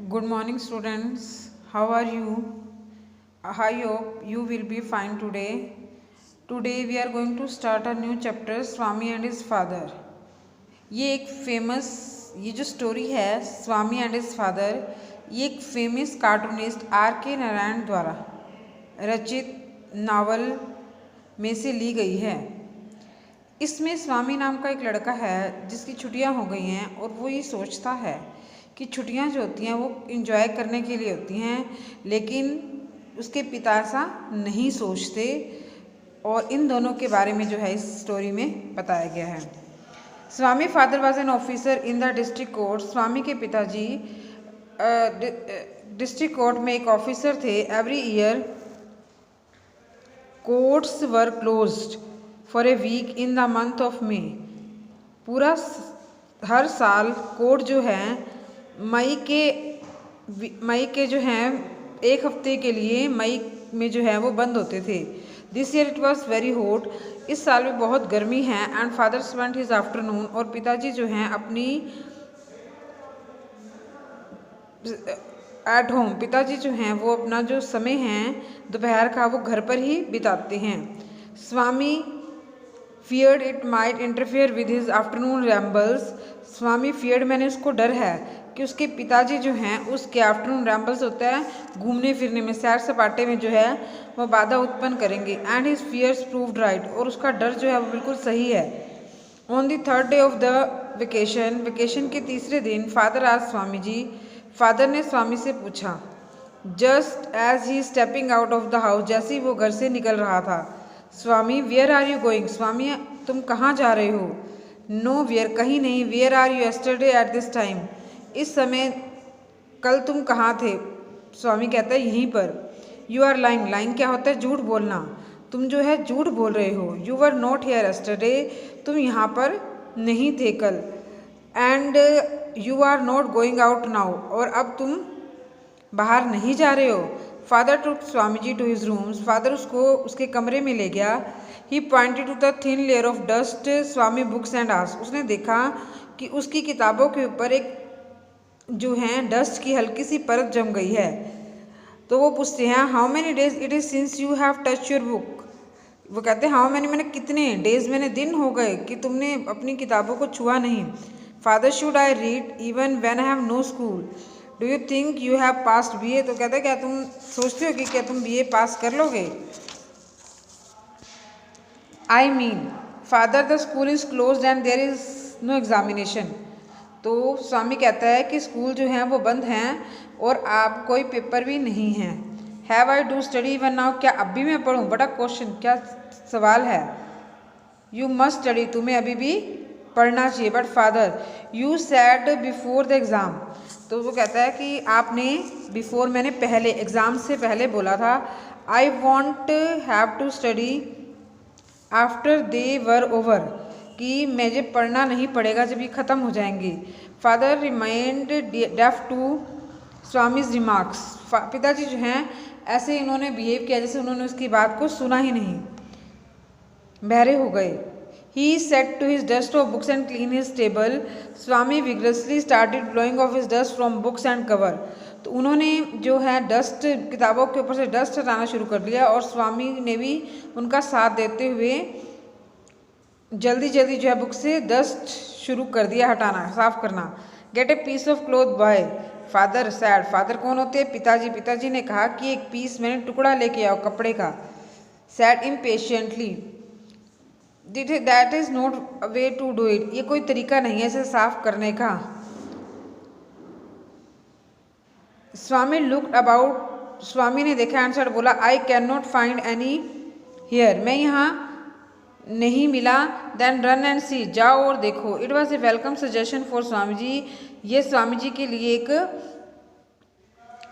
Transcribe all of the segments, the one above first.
Good morning, students. How are you? I hope you will be fine today. Today we are going to start a new chapter, Swami and his father. ये एक famous ये जो story है स्वामी and his father, ये एक famous cartoonist are के नारायण द्वारा रचित नावल में से ली गई है। इसमें स्वामी नाम का एक लड़का है जिसकी छुट्टियां हो गई हैं और वो ये सोचता है कि छुट्टियां जो होती हैं वो इंजॉय करने के लिए होती हैं, लेकिन उसके पिता ऐसा नहीं सोचते और इन दोनों के बारे में जो है इस स्टोरी में बताया गया है। Swami father was an officer in the district court. Swami के पिताजी डिस्ट्रिक्ट कोर्ट में एक ऑफिसर थे। Every year courts were closed for a week in the month of May. पूरा हर साल कोर्ट जो है मई के जो हैं एक हफ्ते के लिए मई में जो है वो बंद होते थे। This year it was very hot. इस साल में बहुत गर्मी है। And father spent his afternoon, और पिताजी जो हैं अपनी एट होम, पिताजी जो हैं वो अपना जो समय है दोपहर का वो घर पर ही बिताते हैं। Swami feared it might interfere with his afternoon rambles. Swami feared मैंने उसको डर है कि उसके पिताजी जो हैं उसके आफ्टरनून रैम्बल्स होता है घूमने फिरने में, सैर सपाटे में जो है वो बाधा उत्पन्न करेंगे। And his fears proved right, और उसका डर जो है वो बिल्कुल सही है। On the third day of the vacation के तीसरे दिन फादर आज स्वामी जी, फादर ने स्वामी से पूछा, just as he stepping out of the house, जैसे ही वो घर से निकल रहा था, Swami where are you going, Swami तुम कहाँ जा रहे हो? नो वेयर, कहीं नहीं। Where are you yesterday at this time, इस समय कल तुम कहाँ थे? स्वामी कहता है यहीं पर। यू आर लाइंग, लाइंग क्या होता है? झूठ बोलना। तुम जो है झूठ बोल रहे हो। You were not here yesterday, तुम यहाँ पर नहीं थे कल। And you are not going out now, और अब तुम बाहर नहीं जा रहे हो। Father took Swami ji to his rooms, फादर उसको उसके कमरे में ले गया। He pointed to the thin layer of dust Swami books and asked, उसने देखा कि उसकी किताबों के ऊपर एक जो है डस्ट की हल्की सी परत जम गई है। तो वो पूछते हैं how many days it is since you have touch your book, वो कहते हैं हाउ मैनी, मैंने कितने डेज, मैंने दिन हो गए कि तुमने अपनी किताबों को छुआ नहीं। Father should I read even when I have no school, do you think you have passed BA, तो कहते हैं क्या तुम सोचते हो कि क्या तुम बीए पास कर लोगे? I mean father the school is closed and there is no examination, तो स्वामी कहता है कि स्कूल जो हैं वो बंद हैं और आप कोई पेपर भी नहीं हैं। Have I do study even now, क्या अब भी मैं पढ़ूँ? बड़ा क्वेश्चन, क्या सवाल है। यू मस्ट स्टडी, तुम्हें अभी भी पढ़ना चाहिए। But father you said before the exam, तो वो कहता है कि आपने बिफोर मैंने पहले, एग्ज़ाम से पहले बोला था। I won't have to study after they were over, कि मुझे पढ़ना नहीं पड़ेगा जब ये ख़त्म हो जाएंगे। Father remind deaf to Swami's remarks, पिताजी जो हैं ऐसे इन्होंने बिहेव किया जैसे उन्होंने उसकी बात को सुना ही नहीं, बहरे हो गए। He set to his dust of books and clean his table, Swami vigorously started blowing off his dust from books and cover, तो उन्होंने जो है डस्ट, किताबों के ऊपर से डस्ट हटाना शुरू कर दिया और स्वामी ने भी उनका साथ देते हुए जल्दी जल्दी जो है बुक से डस्ट शुरू कर दिया हटाना, साफ करना। Get a piece of cloth boy, father said, father कौन होते हैं? पिताजी। पिताजी ने कहा कि एक पीस, मैंने टुकड़ा लेके आओ कपड़े का। Said impatiently, that is not way to do it, ये कोई तरीका नहीं है इसे साफ करने का। स्वामी लुक्ड अबाउट, स्वामी ने देखा एंड सैड, बोला आई can not find Annie here, मैं यहाँ नहीं मिला। देन रन एंड सी, जाओ और देखो। It was a welcome suggestion for Swami ji, ये स्वामी जी के लिए एक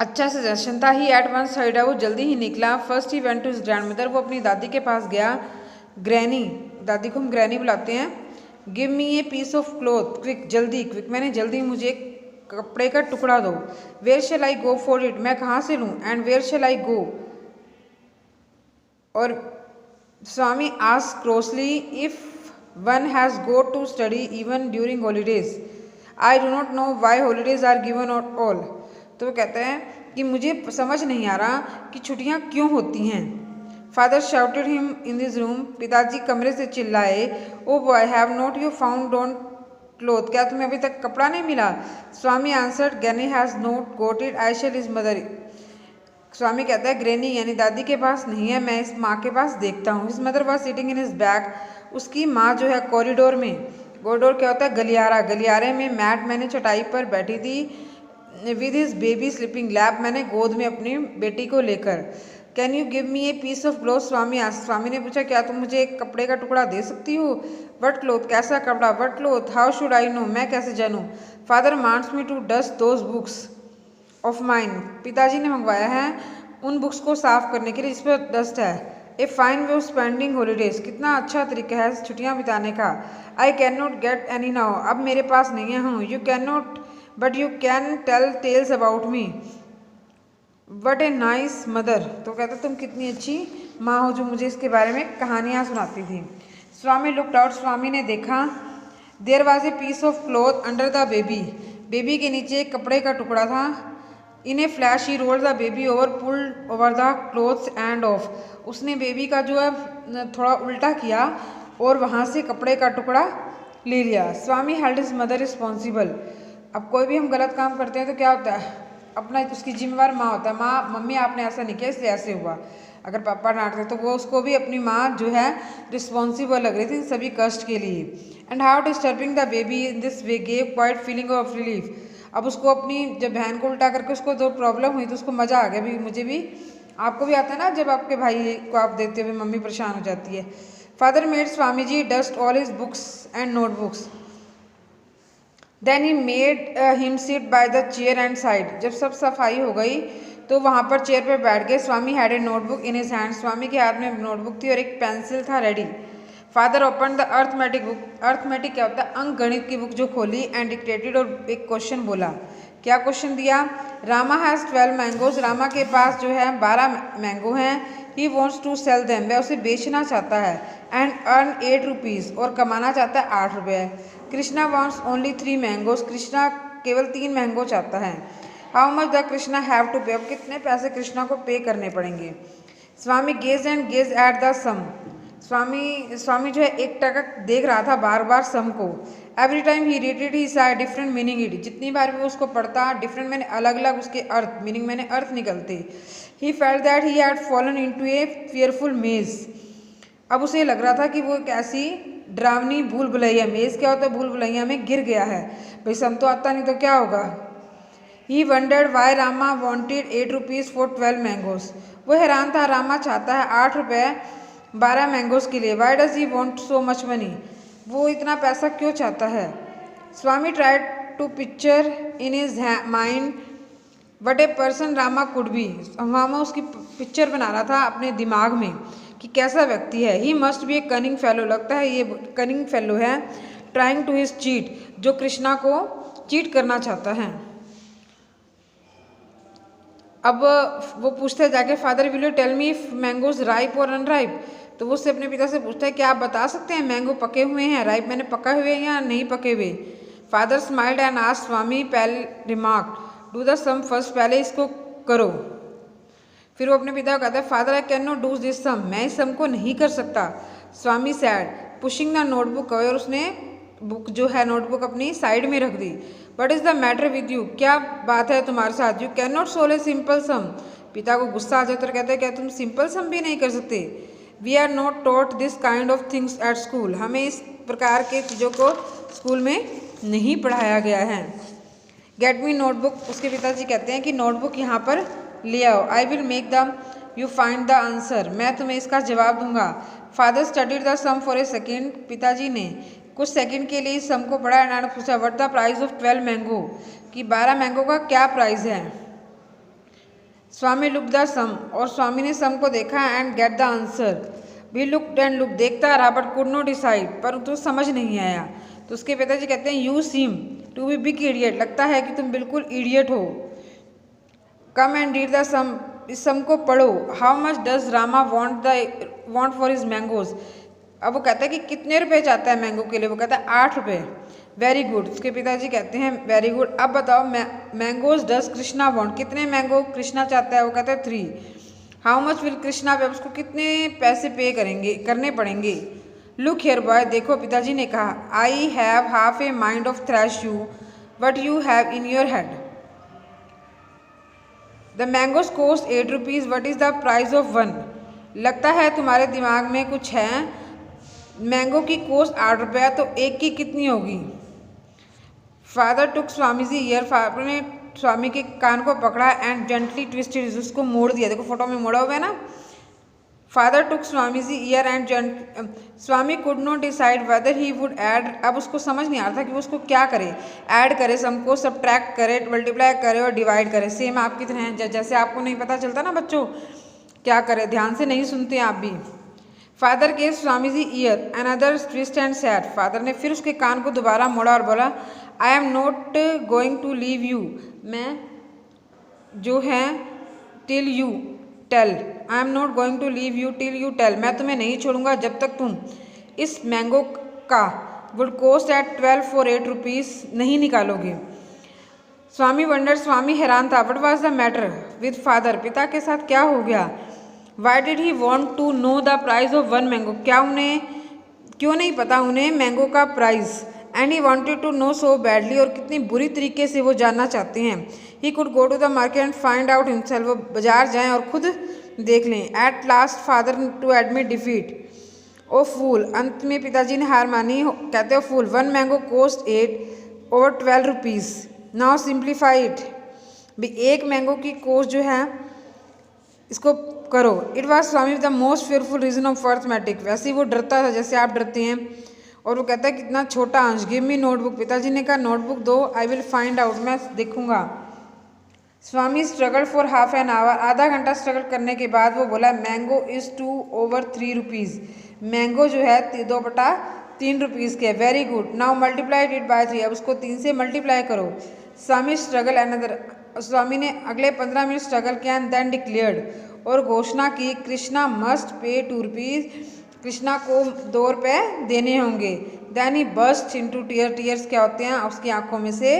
अच्छा सजेशन था। ही एट वंस हर्ड, वो जल्दी ही निकला। First he went to his grandmother, वो अपनी दादी के पास गया। ग्रैनी, दादी को हम ग्रैनी बुलाते हैं। Give me a piece of cloth quick, जल्दी, क्विक मैंने जल्दी, मुझे कपड़े का टुकड़ा दो। Where shall I go for it, मैं कहाँ से लूँ? And where shall I go, और Swami asked closely if one has got to study even during holidays. I do not know why holidays are given at all. तो वो कहते हैं कि मुझे समझ नहीं आ रहा कि छुट्टियाँ क्यों होती हैं। Father shouted him in this room, पिताजी कमरे से चिल्लाए, oh boy have not you found don't cloth, क्या तुम्हें अभी तक कपड़ा नहीं मिला? Swami answered, granny has not got it, I shall his mother. Swami कहता है ग्रैनी यानी दादी के पास नहीं है, मैं इस माँ के पास देखता हूँ। His mother was sitting in his bag, उसकी माँ जो है कॉरिडोर में, कॉरिडोर क्या होता है? गलियारा, गलियारे में मैट मैंने चटाई पर बैठी थी, with his baby sleeping lap, मैंने गोद में अपनी बेटी को लेकर। Can you give me a piece of cloth? Swami ने पूछा क्या तुम मुझे एक कपड़े का टुकड़ा दे सकती हो? वट क्लोथ, कैसा कपड़ा? What cloth, how should I know, मैं कैसे जानूँ? Father demands me to dust those books of mine, पिताजी ने मंगवाया है उन बुक्स को साफ करने के लिए जिस पर डस्ट है। A fine way of spending holidays, कितना अच्छा तरीका है छुट्टियाँ बिताने का। I can not get any now, अब मेरे पास नहीं है हूँ। You can not but you can tell tales about me, what a nice mother, तो कहता तुम कितनी अच्छी माँ हो जो मुझे इसके बारे में कहानियाँ सुनाती थी। स्वामी लुक्ड आउट, स्वामी ने देखा, there was a piece of cloth under the baby, baby के नीचे एक कपड़े का टुकड़ा था। In a flash he rolled the baby over, pulled over the clothes end off, उसने बेबी का जो है थोड़ा उल्टा किया और वहाँ से कपड़े का टुकड़ा ले लिया। स्वामी हेल्ड हिज मदर रिस्पॉन्सिबल, अब कोई भी हम गलत काम करते हैं तो क्या होता है, अपना उसकी जिम्मेवार माँ होता है, माँ मम्मी आपने ऐसा नहीं किया इसलिए ऐसे हुआ। अगर पापा डांटते तो वो उसको भी अपनी माँ जो है रिस्पॉन्सिबल लग रही थी सभी कष्ट के लिए। And how disturbing the baby in this way gave quite feeling of relief, अब उसको अपनी जब बहन को उल्टा करके उसको जो प्रॉब्लम हुई तो उसको मज़ा आ गया, भी मुझे भी, आपको भी आता है ना जब आपके भाई को आप देते हुए मम्मी परेशान हो जाती है। Father made Swami ji dust all his books and notebooks, then he made him sit by the chair and side, जब सब सफाई हो गई तो वहाँ पर चेयर पर बैठ गए। Swami had a notebook in his hand, Swami के हाथ में नोटबुक थी और एक पेंसिल था ready. Father open the arithmetic book, arithmetic क्या होता है? अंक गणित की बुक जो खोली, एंड डिक्टेटेड, और एक क्वेश्चन बोला। क्या क्वेश्चन दिया? रामा हैज़ 12 मैंगोज, रामा के पास जो है 12 मैंगो हैं। He wants to sell them, वह उसे बेचना चाहता है। एंड अर्न 8 रुपीज़, और कमाना चाहता है 8 रुपये। Krishna wants only 3 mangoes, Krishna केवल 3 मैंगो चाहता है। How much the Krishna have to pay, अब कितने पैसे कृष्णा को पे करने पड़ेंगे? Swami gazed and gazed at the sum, Swami जो है एक टक देख रहा था बार बार सम को। एवरी टाइम ही रीडेड ही सा डिफरेंट मीनिंग इट, जितनी बार भी उसको पढ़ता डिफरेंट मैंने अलग अलग उसके अर्थ मीनिंग मैंने अर्थ निकलते। He felt that he had fallen into A fearful मेज, अब उसे लग रहा था कि वो एक ऐसी डरावनी भूल भुलैया, मेज क्या होता है? भूल भुलैया में गिर गया है। भाई सम तो आता नहीं तो क्या होगा। He wondered why Rama wanted 8 rupees for 12 mangoes, वो हैरान था रामा चाहता है 8 रुपये 12 मैंगोज के लिए। Why does he want so much money, वो इतना पैसा क्यों चाहता है? Swami tried to picture in his mind what a person Rama could be, Rama उसकी पिक्चर बना रहा था अपने दिमाग में कि कैसा व्यक्ति है। He must be A cunning fellow, लगता है ये कनिंग फेलो है। ट्राइंग टू हिज चीट, जो कृष्णा को चीट करना चाहता है। अब वो पूछता है जाके, father will you tell me if mangoes ripe और अनराइप, तो वो उससे अपने पिता से पूछता है क्या आप बता सकते हैं मैंगो पके हुए हैं, राइप मैंने पका हुए हैं या नहीं पके हुए? Father smiled and asked, Swami पहले remark, do the sum first, पहले इसको करो। फिर वो अपने पिता को कहता है father I can not do this sum, मैं इस सम को नहीं कर सकता। Swami said pushing the notebook away, और उसने बुक जो है नोटबुक अपनी साइड में रख दी। What is the matter with you, क्या बात है तुम्हारे साथ? You can not solve a simple sum, पिता को गुस्सा आ जाता है, कहते हैं क्या तुम सिंपल सम भी नहीं कर सकते? We are not taught this kind of things at school, हमें इस प्रकार के चीज़ों को स्कूल में नहीं पढ़ाया गया है। गेट मी नोटबुक, उसके पिताजी कहते हैं कि नोटबुक यहाँ पर ले आओ। I will make the you find the answer, मैं तुम्हें इसका जवाब दूंगा। Father studied the sum for a second, पिताजी ने कुछ सेकंड के लिए इस सम को पढ़ा। एंड पूछा what the price of 12 mango, कि 12 मैंगो का क्या प्राइस है? स्वामी लुक द सम, और स्वामी ने सम को देखा। And get the answer, we look and look, देखता रहा बट कुड नॉट डिसाइड, पर तो समझ नहीं आया। तो उसके पिताजी कहते हैं you seem to be big idiot, लगता है कि तुम बिल्कुल इडियट हो। Come and read the sum, इस सम को पढ़ो। How much does Rama want for his mangoes, अब वो कहता है कि कितने रुपए चाहता है मैंगो के लिए? वो कहता है 8 रुपये। Very good. उसके पिताजी कहते हैं वेरी गुड। अब बताओ मैंगोज डज कृष्णा वांट, कितने मैंगो कृष्णा चाहता है? वो कहता है 3। हाउ मच विल कृष्णा पे, उसको कितने पैसे पे करने पड़ेंगे? लुक हियर बॉय, देखो पिताजी ने कहा, I have half a mind of thrash you what you have in your head. The mangoes cost 8 rupees, what is the price of 1। लगता है तुम्हारे दिमाग में कुछ है, मैंगो की कोस्ट 8 रुपया, तो एक की कितनी होगी? Father took Swami ji year, father ने स्वामी के कान को पकड़ा एंड जेंटली ट्विस्टेड, उसको मोड़ दिया। देखो फोटो में मोड़ा हुआ है ना। Father took Swami ji ear and Swami could not decide whether he would add, अब उसको समझ नहीं आ रहा था कि वो उसको क्या करे, ऐड करे सम को, सब्ट्रैक्ट करे, मल्टीप्लाई करे और डिवाइड करे। सेम आपकी तरह है, जैसे आपको नहीं पता चलता ना बच्चों क्या करे, ध्यान से नहीं सुनते आप भी। फादर के Swami ji ear another twist and said, father ने फिर उसके कान को दोबारा मोड़ा और बोला, I am not going to leave you, मैं जो है till you tell, I am not going to leave you till you tell, मैं तुम्हें नहीं छोड़ूंगा जब तक तुम इस मैंगो का would cost at 12 for 8 rupees नहीं निकालोगे। स्वामी वंडर, स्वामी हैरान था। What was the matter with father, पिता के साथ क्या हो गया? Why did he want to know the price of 1 mango, क्यों नहीं पता उन्हें मैंगो का price? And he wanted to know so badly, और कितनी बुरी तरीके से वो जानना चाहते हैं। He could go to the market and find out himself, वो बाजार जाएं और खुद देख लें। At last father to admit defeat, oh fool, अंत में पिताजी ने हार मानी, कहते हो फूल, 1 मैंगो कोस्ट 8 और 12 रुपीज़, नाउ सिंप्लीफाई इट, भी एक मैंगो की कोस्ट जो है इसको करो। It was Swami the most fearful reason of arithmetic, वैसे ही वो डरता था जैसे आप डरते हैं। और वो कहता है कितना छोटा अंश, गिव मी नोटबुक, पिताजी ने कहा नोटबुक दो, आई विल फाइंड आउट, मैं देखूंगा। Swami struggle for half an hour, आधा घंटा स्ट्रगल करने के बाद वो बोला, mango is 2 over 3 rupees, mango जो है 2/3 रुपीज़ के। Very good, now multiply it by 3, अब उसको 3 से मल्टीप्लाई करो। स्वामी स्ट्रगल अनदर, स्वामी ने अगले 15 मिनट स्ट्रगल किया एंड देन डिक्लेयर्ड, और घोषणा की, Krishna must pay 2 rupees, Krishna को 2 रुपये देने होंगे। Then he burst into tear, tears क्या होते हैं? उसकी आंखों में से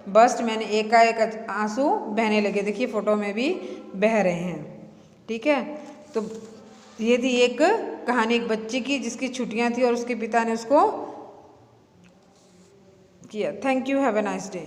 बस्ट मैंने एक आंसू बहने लगे। देखिए फोटो में भी बह रहे हैं। ठीक है, तो ये थी एक कहानी एक बच्चे की जिसकी छुट्टियां थी और उसके पिता ने उसको किया। Thank you, have a nice day.